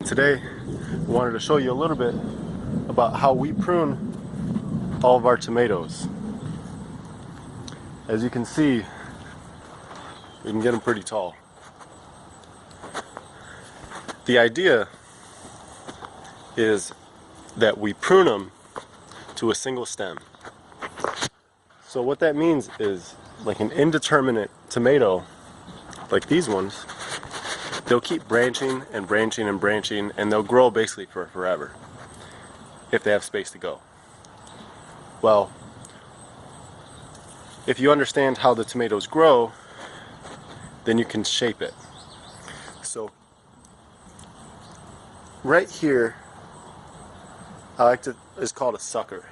Today I wanted to show you a little bit about how we prune all of our tomatoes. As you can see, we can get them pretty tall. The idea is that we prune them to a single stem. So what that means is, like an indeterminate tomato, like these ones, they'll keep branching and branching and branching, and they'll grow basically for forever if they have space to go. Well, if you understand how the tomatoes grow, then you can shape it. So right here, it's called a sucker,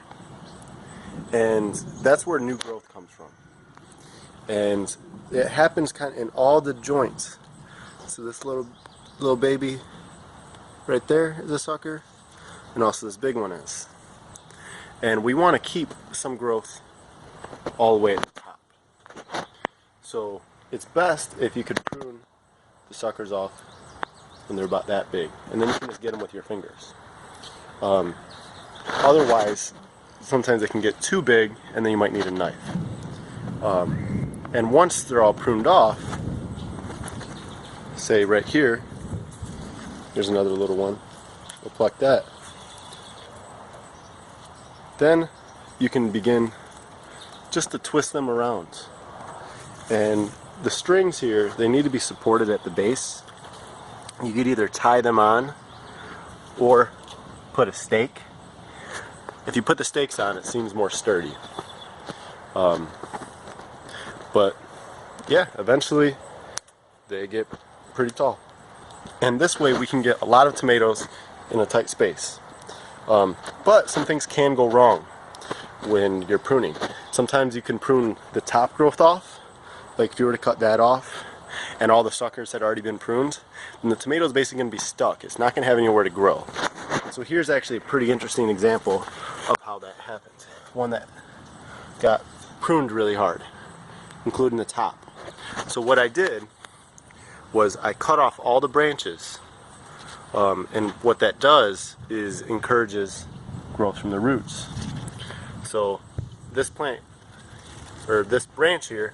and that's where new growth comes from, and it happens kind of in all the joints. So this little baby right there is a sucker, and also this big one is. And we want to keep some growth all the way at the top. So it's best if you could prune the suckers off when they're about that big, and then you can just get them with your fingers. Otherwise, sometimes they can get too big, and then you might need a knife. And once they're all pruned off, say right here, there's another little one, we'll pluck that. Then you can begin just to twist them around. And the strings here, they need to be supported at the base. You could either tie them on or put a stake. If you put the stakes on, it seems more sturdy. But yeah, eventually they get pretty tall. And this way we can get a lot of tomatoes in a tight space. But some things can go wrong when you're pruning. Sometimes you can prune the top growth off, like if you were to cut that off and all the suckers had already been pruned, then the tomato is basically going to be stuck. It's not going to have anywhere to grow. So here's actually a pretty interesting example of how that happened. One that got pruned really hard, including the top. So what I did was I cut off all the branches, and what that does is encourages growth from the roots. So this plant, or this branch here,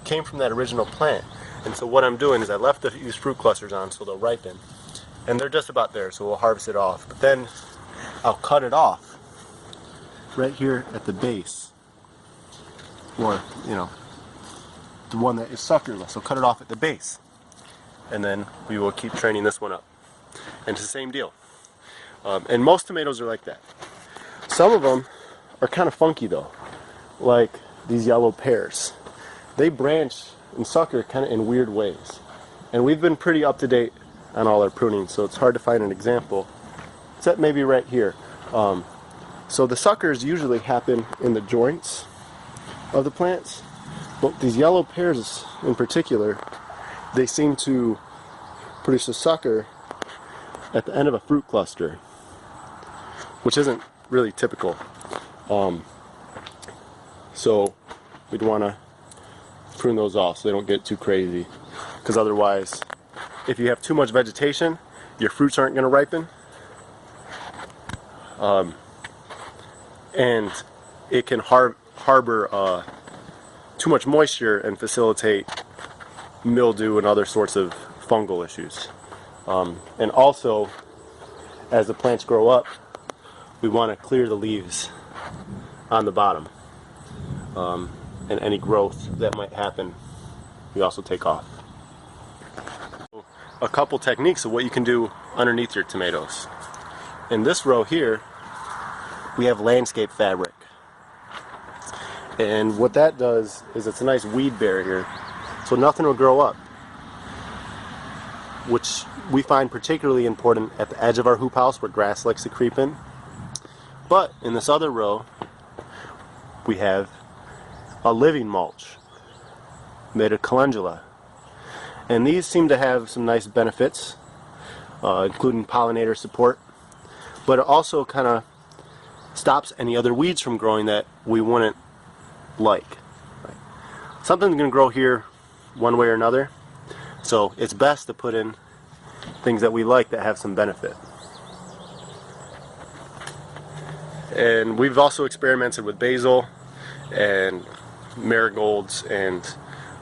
came from that original plant. And so what I'm doing is I left these fruit clusters on so they'll ripen, and they're just about there, so we'll harvest it off. But then I'll cut it off right here at the base, or the one that is suckerless. So cut it off at the base, and then we will keep training this one up. And it's the same deal. And most tomatoes are like that. Some of them are kind of funky though, like these yellow pears. They branch and sucker kind of in weird ways. And we've been pretty up to date on all our pruning, so it's hard to find an example, except maybe right here. So the suckers usually happen in the joints of the plants, but these yellow pears in particular, they seem to produce a sucker at the end of a fruit cluster, which isn't really typical. So we'd want to prune those off so they don't get too crazy, because otherwise, if you have too much vegetation, your fruits aren't going to ripen, and it can harbor too much moisture and facilitate mildew and other sorts of fungal issues. And also, as the plants grow up, we want to clear the leaves on the bottom, and any growth that might happen we also take off. A couple techniques of what you can do underneath your tomatoes. In this row here, we have landscape fabric, and what that does is it's a nice weed barrier, so nothing will grow up, which we find particularly important at the edge of our hoop house where grass likes to creep in. But in this other row, we have a living mulch made of calendula, and these seem to have some nice benefits, including pollinator support, but it also kind of stops any other weeds from growing that we wouldn't like. Something's going to grow here one way or another, so it's best to put in things that we like that have some benefit. And we've also experimented with basil and marigolds and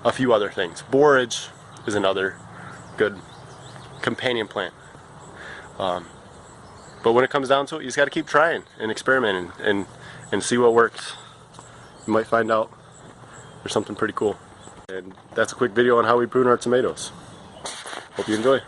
a few other things. Borage is another good companion plant. But when it comes down to it, you just got to keep trying and experimenting and see what works. You might find out there's something pretty cool. And that's a quick video on how we prune our tomatoes. Hope you enjoy.